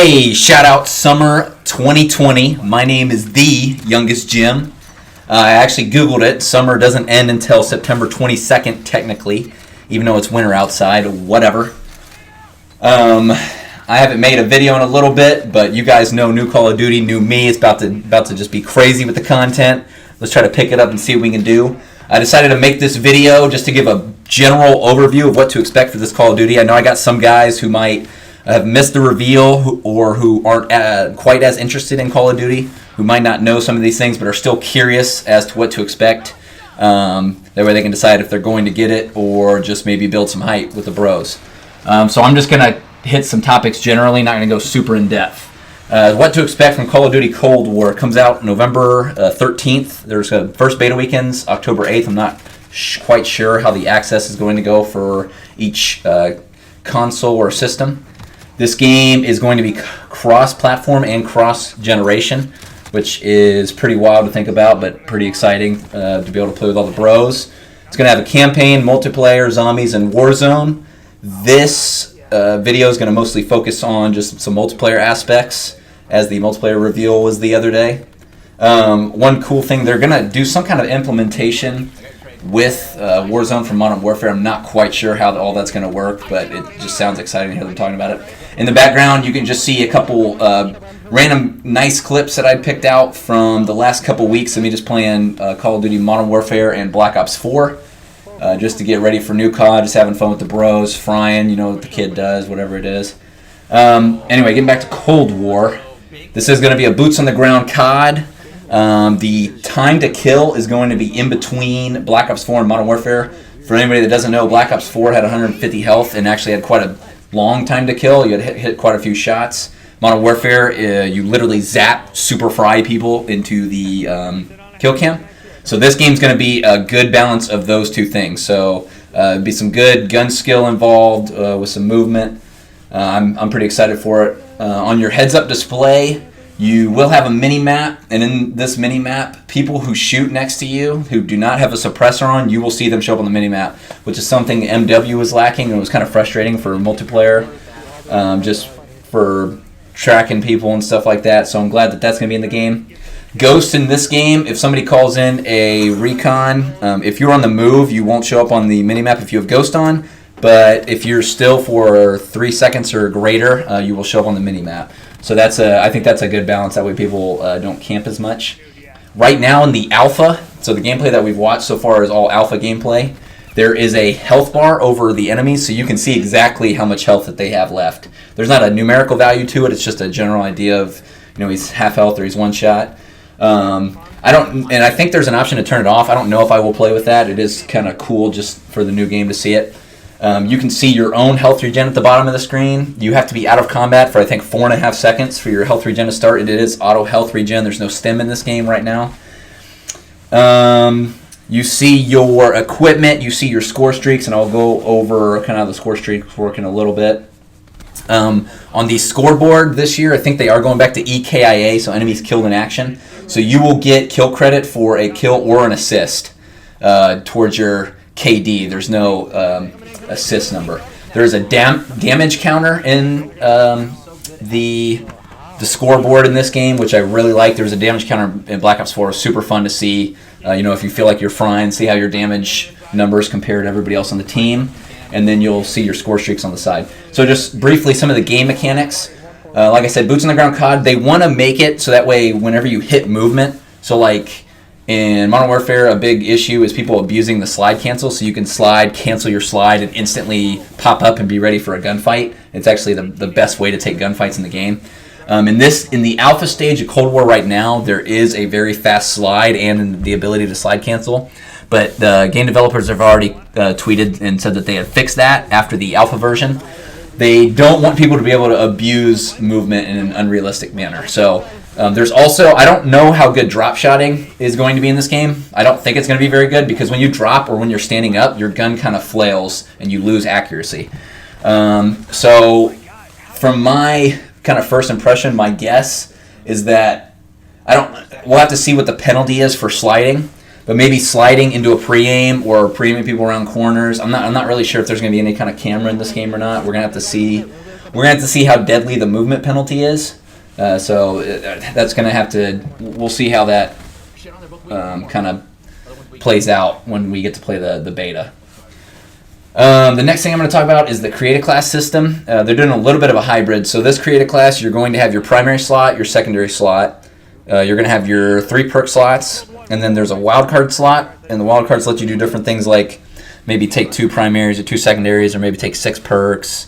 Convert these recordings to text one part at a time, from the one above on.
Hey, shout out summer 2020. My name is TheYoungestJim. I actually Googled it. Summer doesn't end until September 22nd, technically, even though it's winter outside, whatever. I haven't made a video in a little bit, but you guys know new Call of Duty, new me. It's about to just be crazy with the content. Let's try to pick it up and see what we can do. I decided to make this video just to give a general overview of what to expect for this Call of Duty. I know I got some guys who might have missed the reveal or who aren't quite as interested in Call of Duty, who might not know some of these things but are still curious as to what to expect. That way they can decide if they're going to get it or just maybe build some hype with the bros. So I'm just going to hit some topics generally, not going to go super in depth. What to expect from Call of Duty Cold War. It comes out November 13th. There's first beta weekends, October 8th. I'm not quite sure how the access is going to go for each console or system. This game is going to be cross-platform and cross-generation, which is pretty wild to think about, but pretty exciting to be able to play with all the bros. It's going to have a campaign, multiplayer, zombies, and Warzone. This video is going to mostly focus on just some multiplayer aspects, as the multiplayer reveal was the other day. One cool thing, they're going to do some kind of implementation with Warzone from Modern Warfare. I'm not quite sure how all that's going to work, but it just sounds exciting to hear them talking about it. In the background, you can just see a couple random nice clips that I picked out from the last couple weeks of me just playing Call of Duty Modern Warfare and Black Ops 4, just to get ready for new COD, just having fun with the bros, frying, you know what the kid does, whatever it is. Anyway, getting back to Cold War, this is going to be a boots-on-the-ground COD. The time to kill is going to be in between Black Ops 4 and Modern Warfare. For anybody that doesn't know, Black Ops 4 had 150 health and actually had quite a long time to kill. You had hit quite a few shots. Modern Warfare, you literally zap, super fry people into the kill cam. So this game's going to be a good balance of those two things. So be some good gun skill involved with some movement. I'm pretty excited for it. On your heads-up display, you will have a mini-map, and in this mini-map, people who shoot next to you, who do not have a suppressor on, you will see them show up on the mini-map, which is something MW was lacking, and it was kind of frustrating for multiplayer, just for tracking people and stuff like that, so I'm glad that that's going to be in the game. Ghost in this game, if somebody calls in a recon, if you're on the move, you won't show up on the mini-map if you have Ghost on, but if you're still for 3 seconds or greater, you will show up on the mini-map. So I think that's a good balance. That way people don't camp as much. Right now in the alpha, so the gameplay that we've watched so far is all alpha gameplay. There is a health bar over the enemies, so you can see exactly how much health that they have left. There's not a numerical value to it. It's just a general idea of, he's half health or he's one shot. I think there's an option to turn it off. I don't know if I will play with that. It is kind of cool just for the new game to see it. You can see your own health regen at the bottom of the screen. You have to be out of combat for, I think, 4.5 seconds for your health regen to start. It is auto health regen. There's no stim in this game right now. You see your equipment. You see your score streaks, and I'll go over kind of how the score streaks work in a little bit. On the scoreboard this year, I think they are going back to EKIA, so enemies killed in action. So you will get kill credit for a kill or an assist towards your KD. There's no assist number. There's a damage counter in the scoreboard in this game, which I really like. There's a damage counter in Black Ops 4. It was super fun to see. If you feel like you're frying, see how your damage numbers compare to everybody else on the team, and then you'll see your score streaks on the side. So just briefly, some of the game mechanics. Like I said, boots on the ground COD, they want to make it so that way whenever you hit movement, so like in Modern Warfare, a big issue is people abusing the slide cancel, so you can slide, cancel your slide, and instantly pop up and be ready for a gunfight. It's actually the best way to take gunfights in the game. In the alpha stage of Cold War right now, there is a very fast slide and the ability to slide cancel, but the game developers have already tweeted and said that they had fixed that after the alpha version. They don't want people to be able to abuse movement in an unrealistic manner. So there's also, I don't know how good drop shotting is going to be in this game. I don't think it's going to be very good because when you drop or when you're standing up, your gun kind of flails and you lose accuracy. So from my kind of first impression, my guess is that we'll have to see what the penalty is for sliding. But maybe sliding into a pre-aim or pre-aiming people around corners. I'm not really sure if there's going to be any kind of camera in this game or not. We're going to have to see. We're going to have to see how deadly the movement penalty is. So that's going to have to, we'll see how that kind of plays out when we get to play the beta. The next thing I'm going to talk about is the create a class system. They're doing a little bit of a hybrid. So this create a class, you're going to have your primary slot, your secondary slot. You're going to have your 3 perk slots, and then there's a wildcard slot. And the wildcards let you do different things like maybe take 2 primaries or 2 secondaries, or maybe take 6 perks.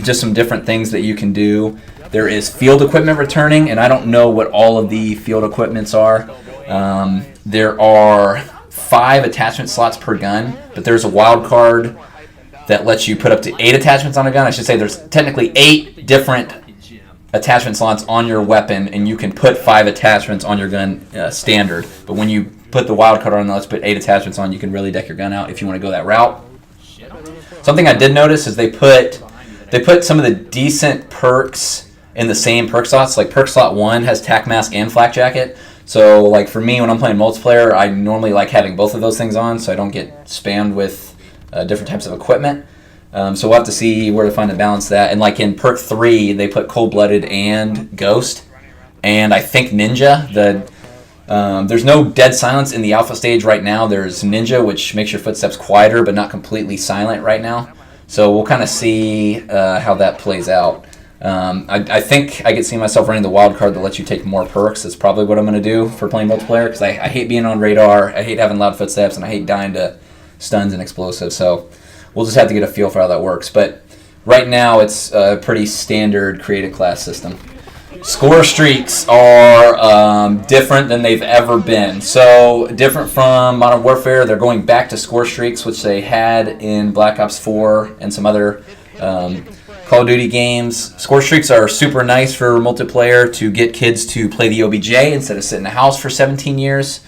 Just some different things that you can do. There is field equipment returning, and I don't know what all of the field equipments are. There are 5 attachment slots per gun, but there's a wild card that lets you put up to 8 attachments on a gun. I should say there's technically 8 different attachment slots on your weapon, and you can put 5 attachments on your gun standard. But when you put the wild card on, let's put 8 attachments on, you can really deck your gun out if you want to go that route. Something I did notice is they put some of the decent perks in the same perk slots. Like perk slot 1 has tack mask and flak jacket. So like for me, when I'm playing multiplayer, I normally like having both of those things on so I don't get spammed with different types of equipment. So we'll have to see where to find the balance of that. And like in perk 3, they put cold-blooded and ghost. And I think ninja, there's no dead silence in the alpha stage right now. There's ninja, which makes your footsteps quieter but not completely silent right now. So we'll kind of see how that plays out. I think I could see myself running the wild card that lets you take more perks. That's probably what I'm going to do for playing multiplayer, because I hate being on radar, I hate having loud footsteps, and I hate dying to stuns and explosives. So we'll just have to get a feel for how that works. But right now it's a pretty standard created class system. Score streaks are different than they've ever been. So different from Modern Warfare, they're going back to score streaks, which they had in Black Ops 4 and some other Call of Duty games. Score streaks are super nice for multiplayer to get kids to play the OBJ instead of sit in the house for 17 years.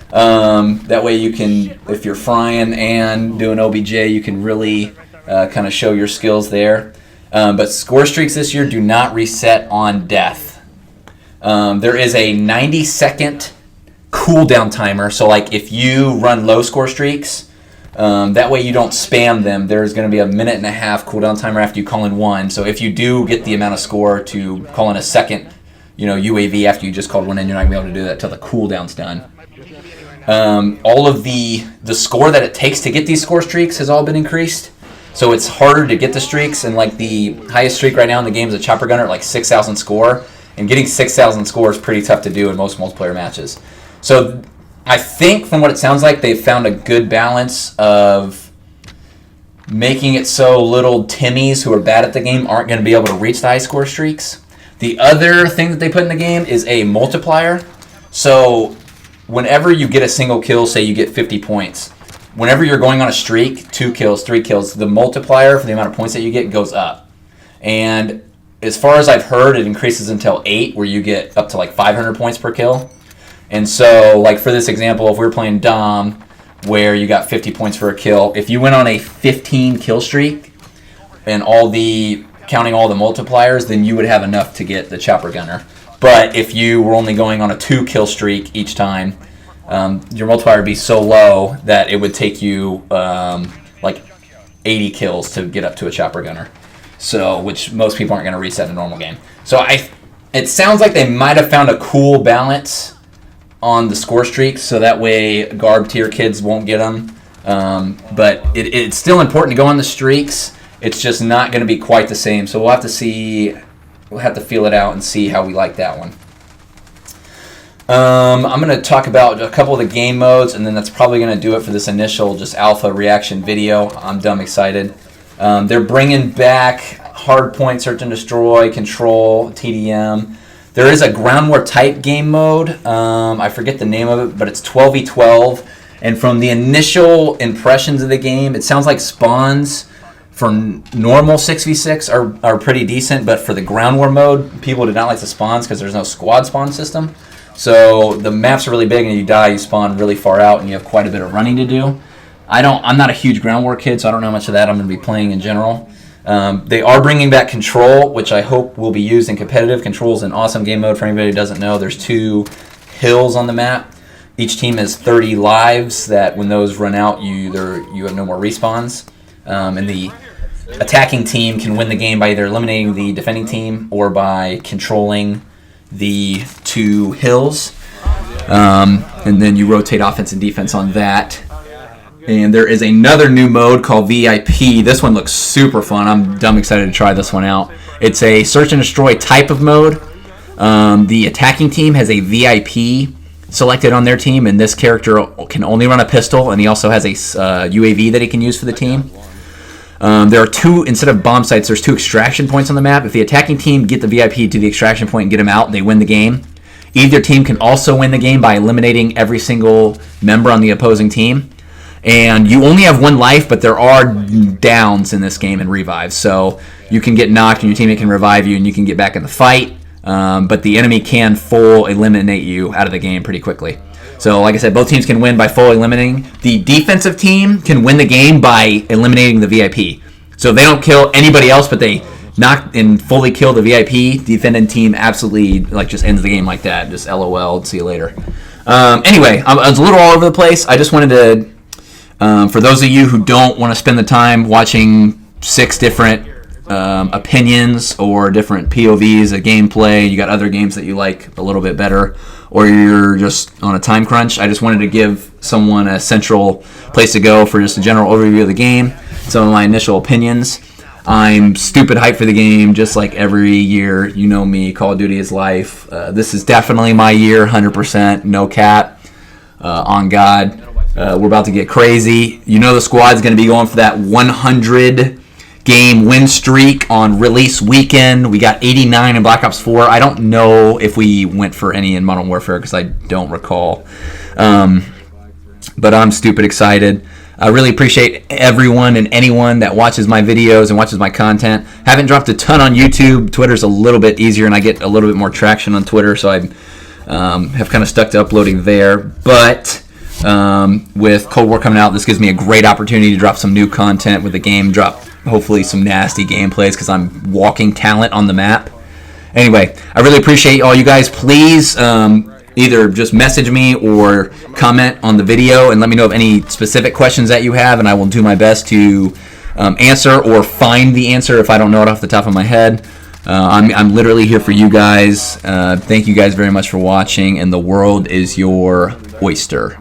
That way you can, if you're frying and doing OBJ, you can really kind of show your skills there. But score streaks this year do not reset on death. There is a 90-second cooldown timer. So like if you run low score streaks, that way you don't spam them. There's going to be a 1.5-minute cooldown timer after you call in 1. So if you do get the amount of score to call in a second, UAV after you just called 1 in, you're not going to be able to do that until the cooldown's done. All of the score that it takes to get these score streaks has all been increased. So it's harder to get the streaks, and like the highest streak right now in the game is a chopper gunner at like 6,000 score. And getting 6,000 score is pretty tough to do in most multiplayer matches. So I think from what it sounds like, they've found a good balance of making it so little Timmies who are bad at the game aren't going to be able to reach the high score streaks. The other thing that they put in the game is a multiplier. So whenever you get a single kill, say you get 50 points, whenever you're going on a streak, 2 kills, 3 kills, the multiplier for the amount of points that you get goes up. And as far as I've heard, it increases until 8, where you get up to like 500 points per kill. And so, like for this example, if we're playing Dom, where you got 50 points for a kill, if you went on a 15 kill streak and counting all the multipliers, then you would have enough to get the chopper gunner. But if you were only going on a 2 kill streak each time, your multiplier would be so low that it would take you like 80 kills to get up to a chopper gunner. So, which most people aren't going to reset in a normal game. So it sounds like they might have found a cool balance on the score streaks, so that way Garb tier kids won't get them. But it's still important to go on the streaks. It's just not going to be quite the same. So we'll have to see. We'll have to feel it out and see how we like that one. I'm going to talk about a couple of the game modes, and then that's probably going to do it for this initial just alpha reaction video. I'm dumb excited. They're bringing back Hardpoint, Search and Destroy, Control, TDM. There is a ground war type game mode. I forget the name of it, but it's 12v12. And from the initial impressions of the game, it sounds like spawns for normal 6v6 are pretty decent, but for the ground war mode, people did not like the spawns because there's no squad spawn system. So the maps are really big, and you die, you spawn really far out, and you have quite a bit of running to do. I'm not a huge ground war kid, so I don't know how much of that I'm going to be playing in general. They are bringing back Control, which I hope will be used in competitive. Control is an awesome game mode for anybody who doesn't know. There's 2 hills on the map. Each team has 30 lives that when those run out, you have no more respawns. And attacking team can win the game by either eliminating the defending team or by controlling the 2 hills. And then you rotate offense and defense on that. And there is another new mode called VIP. This one looks super fun. I'm dumb excited to try this one out. It's a search and destroy type of mode. The attacking team has a VIP selected on their team, and this character can only run a pistol, and he also has a UAV that he can use for the team. There are 2, instead of bomb sites, there's 2 extraction points on the map. If the attacking team get the VIP to the extraction point and get him out, they win the game. Either team can also win the game by eliminating every single member on the opposing team. And you only have 1 life, but there are downs in this game and revives. So you can get knocked and your teammate can revive you and you can get back in the fight. But the enemy can full eliminate you out of the game pretty quickly. So like I said, both teams can win by full eliminating. The defensive team can win the game by eliminating the VIP. So if they don't kill anybody else, but they knock and fully kill the VIP, defending team absolutely just ends the game like that. Just LOL, see you later. Anyway, I was a little all over the place. I just wanted to, for those of you who don't want to spend the time watching 6 different opinions or different POVs of gameplay, you got other games that you like a little bit better, or you're just on a time crunch, I just wanted to give someone a central place to go for just a general overview of the game, some of my initial opinions. I'm stupid hyped for the game, just like every year. You know me, Call of Duty is life. This is definitely my year, 100%, no cap, on God. We're about to get crazy. You know the squad's going to be going for that 100 game win streak on release weekend. We got 89 in Black Ops 4. I don't know if we went for any in Modern Warfare because I don't recall. But I'm stupid excited. I really appreciate everyone and anyone that watches my videos and watches my content. Haven't dropped a ton on YouTube. Twitter's a little bit easier and I get a little bit more traction on Twitter, so I have kind of stuck to uploading there. But with Cold War coming out, this gives me a great opportunity to drop some new content with the game, drop hopefully some nasty gameplays because I'm walking talent on the map. Anyway, I really appreciate all you guys. Please either just message me or comment on the video and let me know of any specific questions that you have, and I will do my best to answer or find the answer if I don't know it off the top of my head. I'm literally here for you guys. Thank you guys very much for watching, and the world is your oyster.